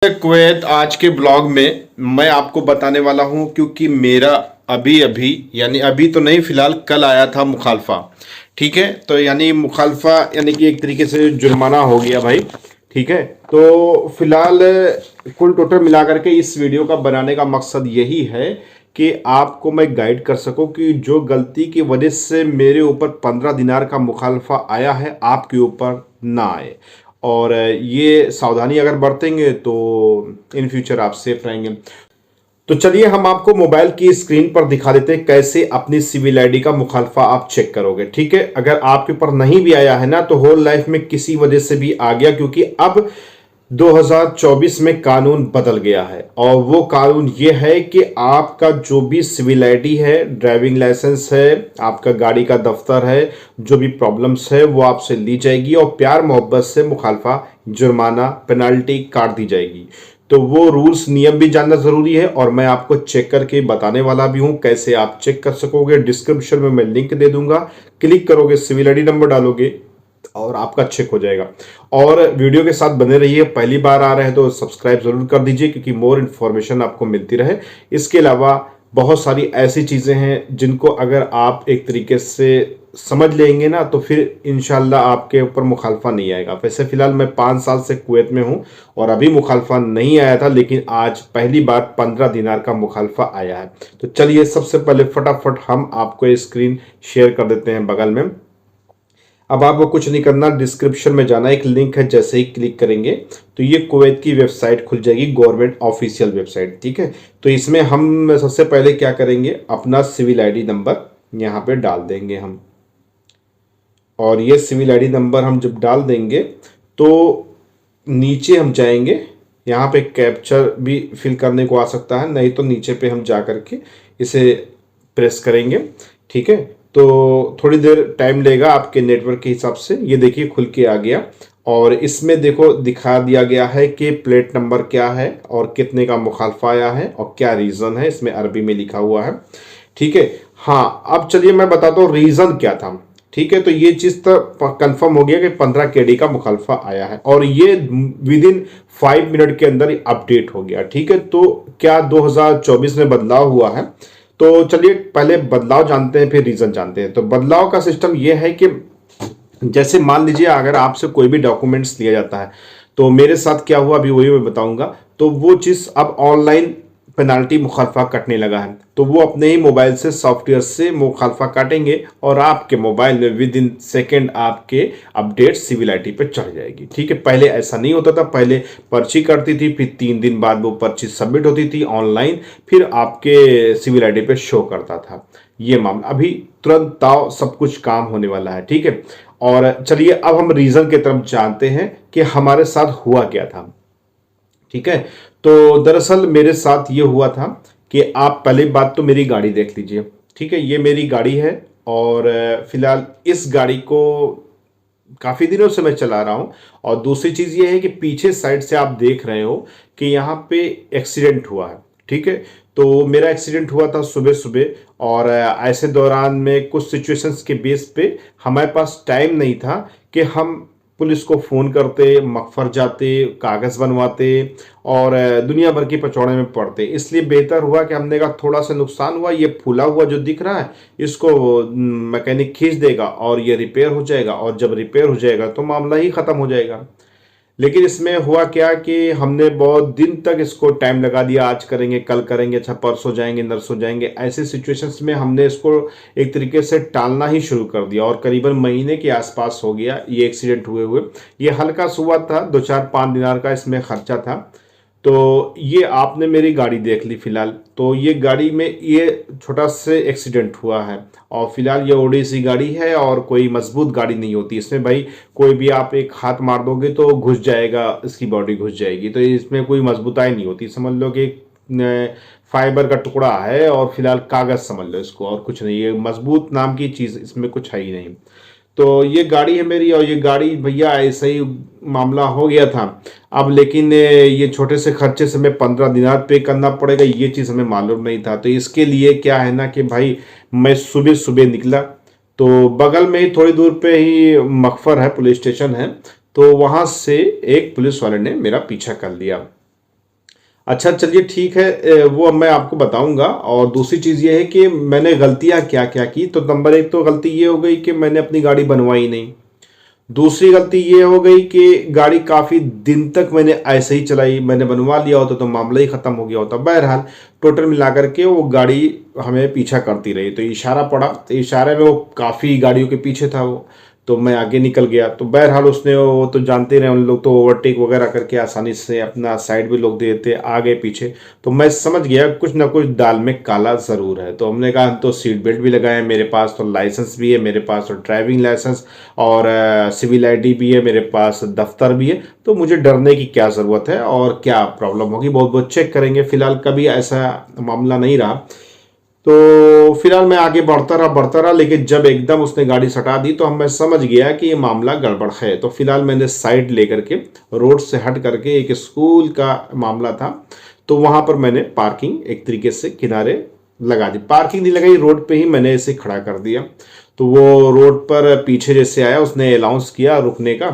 Kuwait आज के blog में मैं आपको बताने वाला हूं क्योंकि मेरा अभी अभी यानी अभी तो नहीं, फिलहाल कल आया था मुखालफा। ठीक है, तो यानी मुखालफा यानी कि एक तरीके से जुर्माना हो गया भाई। ठीक है, तो फिलहाल कुल टोटल मिला करके इस वीडियो का बनाने का मकसद यही है कि आपको मैं गाइड कर सकूं कि जो गलती की वजह से मेरे ऊपर 15 दिनार का मुखालफा आया है आपके ऊपर ना आए, और ये सावधानी अगर बरतेंगे तो इन फ्यूचर आप सेफ रहेंगे। तो चलिए हम आपको मोबाइल की स्क्रीन पर दिखा देते हैं कैसे अपनी सिविल आईडी का मुखालफा आप चेक करोगे। ठीक है, अगर आपके ऊपर नहीं भी आया है ना तो होल लाइफ में किसी वजह से भी आ गया, क्योंकि अब 2024 में कानून बदल गया है और वो कानून ये है कि आपका जो भी सिविल आईडी है, ड्राइविंग लाइसेंस है, आपका गाड़ी का दफ्तर है, जो भी प्रॉब्लम्स है वो आपसे ली जाएगी और प्यार मोहब्बत से मुखालफा, जुर्माना, पेनल्टी काट दी जाएगी। तो वो रूल्स नियम भी जानना जरूरी है और मैं आपको चेक करके बताने वाला भी हूं कैसे आप चेक कर सकोगे। डिस्क्रिप्शन में मैं लिंक दे दूंगा, क्लिक करोगे, सिविल आईडी नंबर डालोगे और आपका चेक हो जाएगा। और वीडियो के साथ बने रहिए, पहली बार आ रहे हैं तो सब्सक्राइब जरूर कर दीजिए क्योंकि मोर इन्फॉर्मेशन आपको मिलती रहे। इसके अलावा बहुत सारी ऐसी चीजें हैं जिनको अगर आप एक तरीके से समझ लेंगे ना तो फिर इंशाल्लाह आपके ऊपर मुखालफा नहीं आएगा। वैसे फिलहाल मैं 5 साल से कुवैत में हूं और अभी मुखालफा नहीं आया था, लेकिन आज पहली बार 15 दिनार का मुखालफा आया है। तो चलिए सबसे पहले फटाफट हम आपको स्क्रीन शेयर कर देते हैं बगल में। अब आपको कुछ नहीं करना, डिस्क्रिप्शन में जाना, एक लिंक है, जैसे ही क्लिक करेंगे तो ये कुवैत की वेबसाइट खुल जाएगी, गवर्नमेंट ऑफिशियल वेबसाइट। ठीक है, तो इसमें हम सबसे पहले क्या करेंगे, अपना सिविल आईडी नंबर यहाँ पे डाल देंगे हम। और ये सिविल आईडी नंबर हम जब डाल देंगे तो नीचे हम जाएंगे, यहाँ पे कैप्चर भी फिल करने को आ सकता है, नहीं तो नीचे पे हम जा करके इसे प्रेस करेंगे। ठीक है, तो थोड़ी देर टाइम लेगा आपके नेटवर्क के हिसाब से। ये देखिए खुल के आ गया और इसमें देखो दिखा दिया गया है कि प्लेट नंबर क्या है और कितने का मुखालफा आया है और क्या रीज़न है, इसमें अरबी में लिखा हुआ है। ठीक है, हाँ अब चलिए मैं बताता हूँ रीज़न क्या था। ठीक है, तो ये चीज़ तो कंफर्म हो गया कि 15 केडी का मुखालफा आया है और ये विद इन 5 मिनट के अंदर अपडेट हो गया। ठीक है, तो क्या 2024 में बदलाव हुआ है, तो चलिए पहले बदलाव जानते हैं फिर रीजन जानते हैं। तो बदलाव का सिस्टम यह है कि जैसे मान लीजिए अगर आपसे कोई भी डॉक्यूमेंट्स लिया जाता है, तो मेरे साथ क्या हुआ अभी वही मैं बताऊंगा। तो वो चीज़ अब ऑनलाइन पेनाल्टी मुखालफा कटने लगा है, तो वो अपने ही मोबाइल से सॉफ्टवेयर से मुखालफा काटेंगे और आपके मोबाइल में विद इन सेकेंड आपके अपडेट सिविल आईडी पे चढ़ जाएगी। ठीक है, पहले ऐसा नहीं होता था, पहले पर्ची कटती थी, फिर 3 दिन बाद वो पर्ची सबमिट होती थी ऑनलाइन, फिर आपके सिविल आईडी पे शो करता था ये मामला। अभी तुरंत ताव सब कुछ काम होने वाला है। ठीक है, और चलिए अब हम रीजन की तरफ जानते हैं कि हमारे साथ हुआ क्या था। ठीक है, तो दरअसल मेरे साथ ये हुआ था कि आप पहली बात तो मेरी गाड़ी देख लीजिए। ठीक है, ये मेरी गाड़ी है और फिलहाल इस गाड़ी को काफ़ी दिनों से मैं चला रहा हूँ। और दूसरी चीज़ ये है कि पीछे साइड से आप देख रहे हो कि यहाँ पे एक्सीडेंट हुआ है। ठीक है, तो मेरा एक्सीडेंट हुआ था सुबह सुबह और ऐसे दौरान में कुछ सिचुएशंस के बेस पे हमारे पास टाइम नहीं था कि हम पुलिस को फ़ोन करते, मकफर जाते, कागज़ बनवाते और दुनिया भर की पचौड़े में पड़ते। इसलिए बेहतर हुआ कि हमने कहा थोड़ा सा नुकसान हुआ, ये फूला हुआ जो दिख रहा है इसको मैकेनिक खींच देगा और ये रिपेयर हो जाएगा, और जब रिपेयर हो जाएगा तो मामला ही ख़त्म हो जाएगा। लेकिन इसमें हुआ क्या कि हमने बहुत दिन तक इसको टाइम लगा दिया, आज करेंगे, कल करेंगे, अच्छा परसों जाएंगे, नरसों जाएंगे। ऐसे सिचुएशंस में हमने इसको एक तरीके से टालना ही शुरू कर दिया और करीबन महीने के आसपास हो गया ये एक्सीडेंट हुए हुए। ये हल्का सुआ था, 2-4-5 दिनार का इसमें खर्चा था। तो ये आपने मेरी गाड़ी देख ली फिलहाल, तो ये गाड़ी में ये छोटा से एक्सीडेंट हुआ है और फिलहाल ये ओडी सी गाड़ी है और कोई मजबूत गाड़ी नहीं होती इसमें भाई। कोई भी आप एक हाथ मार दोगे तो घुस जाएगा, इसकी बॉडी घुस जाएगी, तो इसमें कोई मजबूताई नहीं होती। समझ लो कि फाइबर का टुकड़ा है और फिलहाल कागज़ समझ लो इसको, और कुछ नहीं, ये मजबूत नाम की चीज़ इसमें कुछ है ही नहीं। तो ये गाड़ी है मेरी और ये गाड़ी भैया ऐसा ही मामला हो गया था। अब लेकिन ये छोटे से खर्चे से हमें 15 दिनार पे करना पड़ेगा, ये चीज़ हमें मालूम नहीं था। तो इसके लिए क्या है ना कि भाई मैं सुबह सुबह निकला, तो बगल में ही थोड़ी दूर पे ही मकफर है, पुलिस स्टेशन है, तो वहाँ से एक पुलिस वाले ने मेरा पीछा कर लिया। अच्छा चलिए ठीक है, वो अब मैं आपको बताऊंगा। और दूसरी चीज़ ये है कि मैंने गलतियां क्या क्या की। तो नंबर एक तो गलती ये हो गई कि मैंने अपनी गाड़ी बनवाई नहीं। दूसरी गलती ये हो गई कि गाड़ी काफ़ी दिन तक मैंने ऐसे ही चलाई। मैंने बनवा लिया होता तो मामला ही ख़त्म हो गया होता। बहरहाल टोटल मिलाकर के वो गाड़ी हमें पीछा करती रही। तो इशारा पड़ा, तो इशारे में वो काफ़ी गाड़ियों के पीछे था वो। तो मैं आगे निकल गया। तो बहरहाल उसने, वो तो जानते रहे उन लोग, तो ओवरटेक वगैरह करके आसानी से अपना साइड भी लोग देते, आ गए पीछे। तो मैं समझ गया कुछ ना कुछ दाल में काला ज़रूर है। तो हमने कहा हम तो सीट बेल्ट भी लगाए, मेरे पास तो लाइसेंस भी है, मेरे पास तो ड्राइविंग लाइसेंस और सिविल आईडी भी है, मेरे पास दफ्तर भी है। तो मुझे डरने की क्या ज़रूरत है और क्या प्रॉब्लम होगी, बहुत बहुत चेक करेंगे। फिलहाल कभी ऐसा मामला नहीं रहा। तो फिलहाल मैं आगे बढ़ता रहा, लेकिन जब एकदम उसने गाड़ी सटा दी तो मैं समझ गया कि ये मामला गड़बड़ है। तो फिलहाल मैंने साइड लेकर के रोड से हट करके, एक स्कूल का मामला था, तो वहां पर मैंने पार्किंग एक तरीके से किनारे लगा दी। पार्किंग नहीं लगाई, रोड पे ही मैंने इसे खड़ा कर दिया। तो वो रोड पर पीछे जैसे आया, उसने अनाउंस किया रुकने का,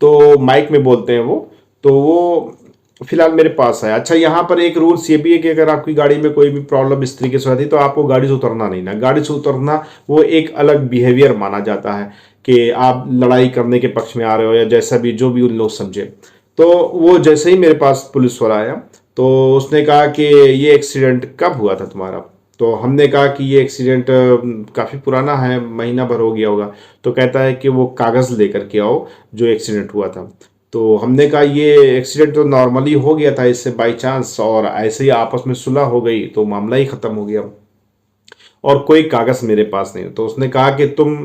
तो माइक में बोलते हैं वो। तो वो फिलहाल मेरे पास है। अच्छा, यहाँ पर एक रूल्स ये भी है कि अगर आपकी गाड़ी में कोई भी प्रॉब्लम इस तरीके से आती है तो आपको गाड़ी से उतरना नहीं ना। गाड़ी से उतरना वो एक अलग बिहेवियर माना जाता है कि आप लड़ाई करने के पक्ष में आ रहे हो या जैसा भी, जो भी उन लोग समझे। तो वो जैसे ही मेरे पास पुलिस वाला आया तो उसने कहा कि ये एक्सीडेंट कब हुआ था तुम्हारा। तो हमने कहा कि ये एक्सीडेंट काफ़ी पुराना है, महीना भर हो गया होगा। तो कहता है कि वो कागज़ लेकर के आओ जो एक्सीडेंट हुआ था। तो हमने कहा ये एक्सीडेंट तो नॉर्मली हो गया था, इससे बाई चांस, और ऐसे ही आपस में सुलह हो गई तो मामला ही ख़त्म हो गया, और कोई कागज़ मेरे पास नहीं। तो उसने कहा कि तुम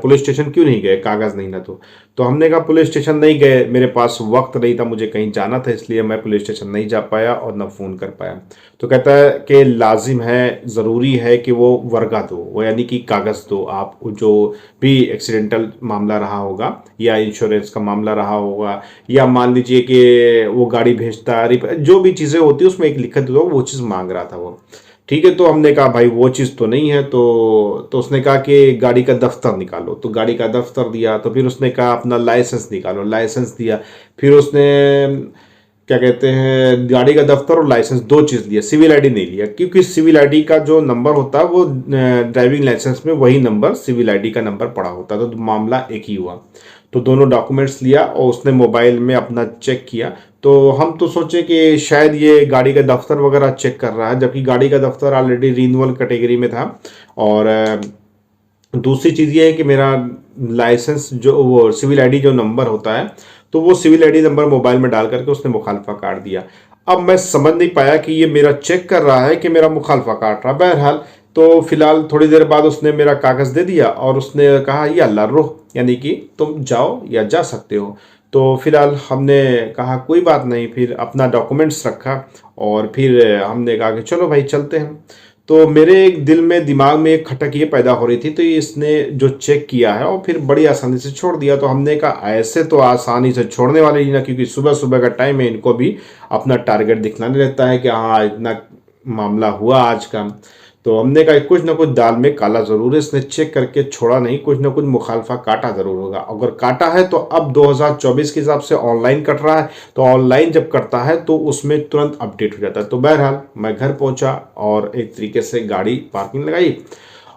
पुलिस स्टेशन क्यों नहीं गए, कागज़ नहीं ना। तो हमने कहा पुलिस स्टेशन नहीं गए, मेरे पास वक्त नहीं था, मुझे कहीं जाना था, इसलिए मैं पुलिस स्टेशन नहीं जा पाया और ना फ़ोन कर पाया। तो कहता है कि लाजिम है, ज़रूरी है कि वो वर्गा दो, वो यानी कि कागज़ दो आप, जो भी एक्सीडेंटल मामला रहा होगा या इंश्योरेंस का मामला रहा होगा, या मान लीजिए कि वो गाड़ी भेजता है, जो भी चीज़ें होती है उसमें एक लिखत दो, वो चीज़ मांग रहा था वो। ठीक है, तो हमने कहा भाई वो चीज़ तो नहीं है। तो उसने कहा कि गाड़ी का दफ्तर निकालो। तो गाड़ी का दफ्तर दिया। तो फिर उसने कहा अपना लाइसेंस निकालो, लाइसेंस दिया। फिर उसने क्या कहते हैं, गाड़ी का दफ्तर और लाइसेंस दो चीज़ लिया, सिविल आईडी नहीं लिया, क्योंकि सिविल आईडी का जो नंबर होता है वो ड्राइविंग लाइसेंस में वही नंबर सिविल आईडी का नंबर पड़ा होता है। तो मामला एक ही हुआ। तो दोनों डॉक्यूमेंट्स लिया और उसने मोबाइल में अपना चेक किया। तो हम तो सोचे कि शायद ये गाड़ी का दफ्तर वगैरह चेक कर रहा है, जबकि गाड़ी का दफ्तर ऑलरेडी रिन्यूअल कैटेगरी में था। और दूसरी चीज़ ये है कि मेरा लाइसेंस जो वो सिविल आईडी जो नंबर होता है, तो वो सिविल आईडी नंबर मोबाइल में डाल करके उसने मुखालफा काट दिया। अब मैं समझ नहीं पाया कि ये मेरा चेक कर रहा है कि मेरा मुखालफा काट रहा। बहरहाल तो फिलहाल थोड़ी देर बाद उसने मेरा कागज़ दे दिया और उसने कहा ये अल्लाह रुख, यानी कि तुम जाओ या जा सकते हो। तो फिलहाल हमने कहा कोई बात नहीं, फिर अपना डॉक्यूमेंट्स रखा और फिर हमने कहा कि चलो भाई चलते हैं। तो मेरे एक दिल में, दिमाग में एक खटक ये पैदा हो रही थी, तो इसने जो चेक किया है और फिर बड़ी आसानी से छोड़ दिया। तो हमने कहा ऐसे तो आसानी से छोड़ने वाले ही ना, क्योंकि सुबह सुबह का टाइम है, इनको भी अपना टारगेट दिखलाने रहता है कि हाँ इतना मामला हुआ आज का। तो हमने कहा कुछ ना कुछ दाल में काला ज़रूर है, इसने चेक करके छोड़ा नहीं, कुछ ना कुछ मुखालफा काटा ज़रूर होगा। अगर काटा है तो अब 2024 के हिसाब से ऑनलाइन कट रहा है, तो ऑनलाइन जब करता है तो उसमें तुरंत अपडेट हो जाता है। तो बहरहाल मैं घर पहुंचा और एक तरीके से गाड़ी पार्किंग लगाई।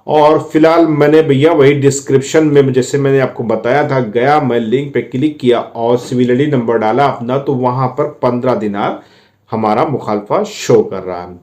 और फिलहाल मैंने भैया वही डिस्क्रिप्शन में जैसे मैंने आपको बताया था, गया मैं लिंक पे क्लिक किया और सिविल आईडी नंबर डाला अपना, तो वहां पर 15 दिनार हमारा मुखालफा शो कर रहा है।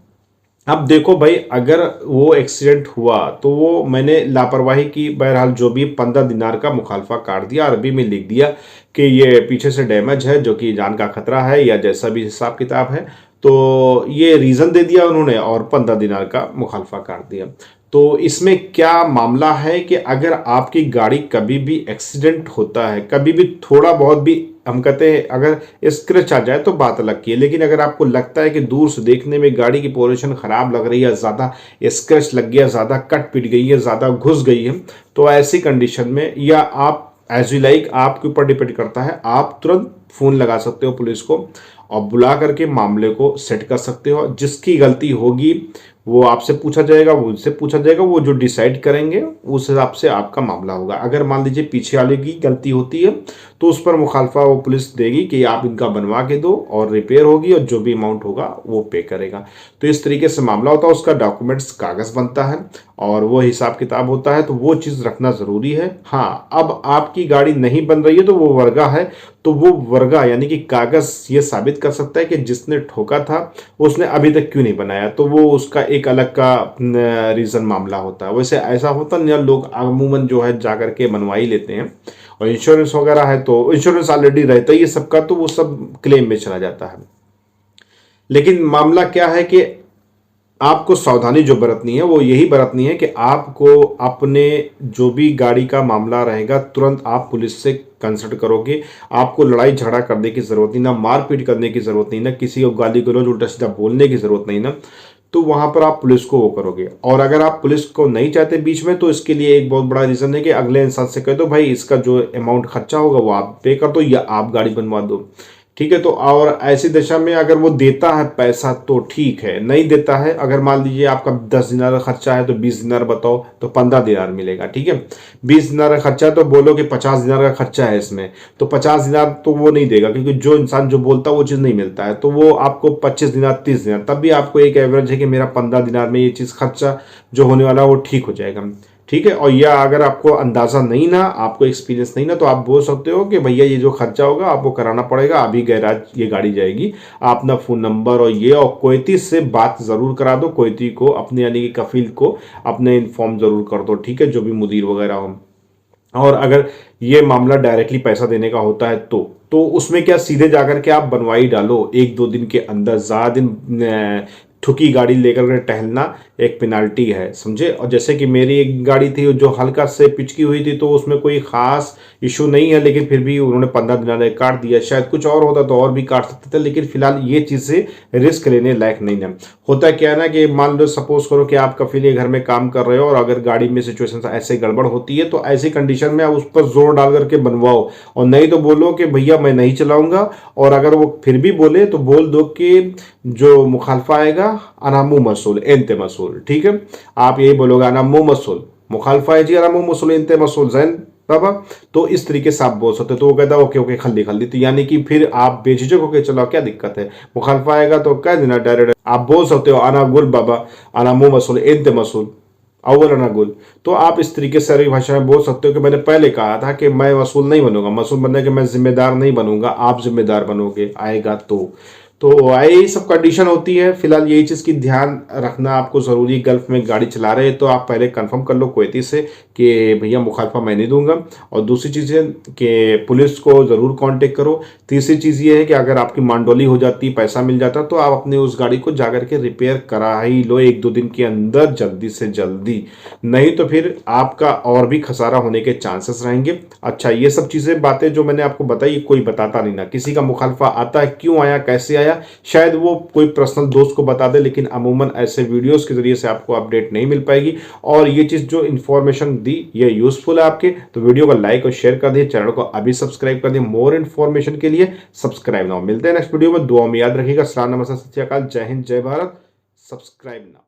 अब देखो भाई, अगर वो एक्सीडेंट हुआ तो वो मैंने लापरवाही की, बहरहाल जो भी 15 दिनार का मुखालफा काट दिया, अरबी में लिख दिया कि ये पीछे से डैमेज है जो कि जान का खतरा है या जैसा भी हिसाब किताब है। तो ये रीज़न दे दिया उन्होंने और 15 दिनार का मुखालफा काट दिया। तो इसमें क्या मामला है कि अगर आपकी गाड़ी कभी भी एक्सीडेंट होता है, कभी भी थोड़ा बहुत भी, हम कहते हैं अगर स्क्रैच आ जाए तो बात अलग की है, लेकिन अगर आपको लगता है कि दूर से देखने में गाड़ी की पोजीशन ख़राब लग रही है, ज़्यादा स्क्रैच लग गया, ज़्यादा कट पिट गई है, ज़्यादा घुस गई है, तो ऐसी कंडीशन में, या आप एज यू लाइक, आपके ऊपर डिपेंड करता है, आप तुरंत फ़ोन लगा सकते हो पुलिस को और बुला करके मामले को सेट कर सकते हो। जिसकी गलती होगी वो आपसे पूछा जाएगा, वो उनसे पूछा जाएगा, वो जो डिसाइड करेंगे उस हिसाब से आपका मामला होगा। अगर मान लीजिए पीछे वाले की गलती होती है तो उस पर मुखालफा वो पुलिस देगी कि आप इनका बनवा के दो और रिपेयर होगी और जो भी अमाउंट होगा वो पे करेगा। तो इस तरीके से मामला होता है, उसका डॉक्यूमेंट्स कागज बनता है और वो हिसाब किताब होता है, तो वो चीज़ रखना ज़रूरी है। हाँ, अब आपकी गाड़ी नहीं बन रही है तो वो वर्गा है, तो वो वर्गा यानी कि कागज ये साबित कर सकता है कि जिसने ठोका था उसने अभी तक क्यों नहीं बनाया, तो वो उसका एक अलग का रीज़न मामला होता है। वैसे ऐसा होता नहीं, लोग अमूमन जो है जा करके बनवा ही लेते हैं। और इंश्योरेंस वगैरह है तो इंश्योरेंस ऑलरेडी रहता ही है सबका, तो वो सब क्लेम में चला जाता है। लेकिन मामला क्या है कि आपको सावधानी जो बरतनी है वो यही बरतनी है कि आपको अपने जो भी गाड़ी का मामला रहेगा तुरंत आप पुलिस से कंसल्ट करोगे। आपको लड़ाई झगड़ा करने की ज़रूरत नहीं, ना मारपीट करने की ज़रूरत नहीं, ना किसी को गाली गलौज उल्टा सीधा बोलने की ज़रूरत नहीं ना, तो वहां पर आप पुलिस को वो करोगे। और अगर आप पुलिस को नहीं चाहते बीच में, तो इसके लिए एक बहुत बड़ा रीज़न है कि अगले इंसान से कह दो भाई इसका जो अमाउंट खर्चा होगा वो आप पे कर दो या आप गाड़ी बनवा दो, ठीक है। तो और ऐसी दशा में अगर वो देता है पैसा तो ठीक है, नहीं देता है, अगर मान लीजिए आपका 10 दिनार का खर्चा है तो 20 दिनार बताओ तो 15 दिनार मिलेगा, ठीक है। 20 दिनार का खर्चा है तो बोलो कि 50 दिनार का खर्चा है इसमें, तो 50 दिनार तो वो नहीं देगा, क्योंकि जो इंसान जो बोलता है वो चीज़ नहीं मिलता है, तो वो आपको 25 दिनार 30 दिनार, तब भी आपको एक एवरेज है कि मेरा 15 दिनार में ये चीज़ खर्चा जो होने वाला है वो ठीक हो जाएगा, ठीक है। और या अगर आपको अंदाज़ा नहीं ना, आपको एक्सपीरियंस नहीं ना, तो आप बोल सकते हो कि भैया ये जो खर्चा होगा आपको कराना पड़ेगा, अभी गैराज ये गाड़ी जाएगी, आप अपना फ़ोन नंबर और ये और कोयती से बात ज़रूर करा दो, कोयती को अपने यानी कि कफील को अपने इन्फॉर्म ज़रूर कर दो, ठीक है, जो भी मुदीर वगैरह हो। और अगर ये मामला डायरेक्टली पैसा देने का होता है तो उसमें क्या सीधे जाकर के आप बनवाई डालो, 1-2 दिन के अंदर, ज़्यादा दिन ठुकी गाड़ी लेकर के टहलना एक पेनाल्टी है, समझे। और जैसे कि मेरी एक गाड़ी थी जो हल्का से पिचकी हुई थी, तो उसमें कोई खास इशू नहीं है, लेकिन फिर भी उन्होंने 15 दिन काट दिया। शायद कुछ और होता तो और भी काट सकते थे, लेकिन फिलहाल ये चीज़ें रिस्क लेने लायक नहीं है। होता क्या है ना कि मान लो सपोज करो कि आप कफीले घर में काम कर रहे हो और अगर गाड़ी में सिचुएशन ऐसे गड़बड़ होती है, तो ऐसी कंडीशन में आप उस पर जोर डाल करके बनवाओ, और नहीं तो बोलो कि भैया मैं नहीं चलाऊंगा। और अगर वो फिर भी बोले तो बोल दो कि जो मुखालफा आएगा अनामू मसूल एंते मसूल, ठीक है। आप यही बोलोगे अनामू मसूल, मुखालफा है जी अनामू मसूल एंते मसूल जैन बाबा, तो इस तरीके से आप बोल सकते हो। तो वो कहता है ओके ओके खल्ली खल्ली, तो यानी कि फिर आप बेझिझक होकर चलो, क्या दिक्कत है, मुखालफा आएगा तो कह देना डायरेक्ट, आप बोल सकते हो अना गुल बाबा अनामू मसूल एंते मसूल अव्वल अनागुल। तो आप इस तरीके से अरबी भाषा में बोल सकते हो कि मैंने पहले कहा था कि मैं मसूल नहीं बनूंगा, मसूल बनने के मैं जिम्मेदार नहीं बनूंगा, आप जिम्मेदार बनोगे आएगा तो यही सब कंडीशन होती है। फिलहाल यही चीज़ की ध्यान रखना आपको ज़रूरी। गल्फ में गाड़ी चला रहे हैं तो आप पहले कंफर्म कर लो कोयती से कि भैया मुखालफा मैं नहीं दूंगा। और दूसरी चीज़ है कि पुलिस को ज़रूर कांटेक्ट करो। तीसरी चीज़ ये है कि अगर आपकी मांडोली हो जाती, पैसा मिल जाता, तो आप अपने उस गाड़ी को जाकर के रिपेयर करा ही लो 1-2 दिन के अंदर, जल्दी से जल्दी, नहीं तो फिर आपका और भी खसारा होने के चांसेस रहेंगे। अच्छा, ये सब चीज़ें बातें जो मैंने आपको बताई कोई बताता नहीं ना, किसी का मुखालफा आता है, क्यों आया, कैसे आया, शायद वो कोई पर्सनल दोस्त को बता दे, लेकिन अमूमन ऐसे वीडियोस के जरिए से आपको अपडेट नहीं मिल पाएगी। और ये चीज़ जो इन्फॉर्मेशन दी ये यूजफुल है आपके, तो वीडियो को लाइक और शेयर कर दिए, चैनल को अभी सब्सक्राइब कर दिए। मोर इन्फॉर्मेशन के लिए सब्सक्राइब नाउ। मिलते हैं नेक्स्ट वीडियो में, दुआ में याद रखिएगा। सलाम नमस्ते सत श्री अकाल, जय हिंद जय भारत। Subscribe now.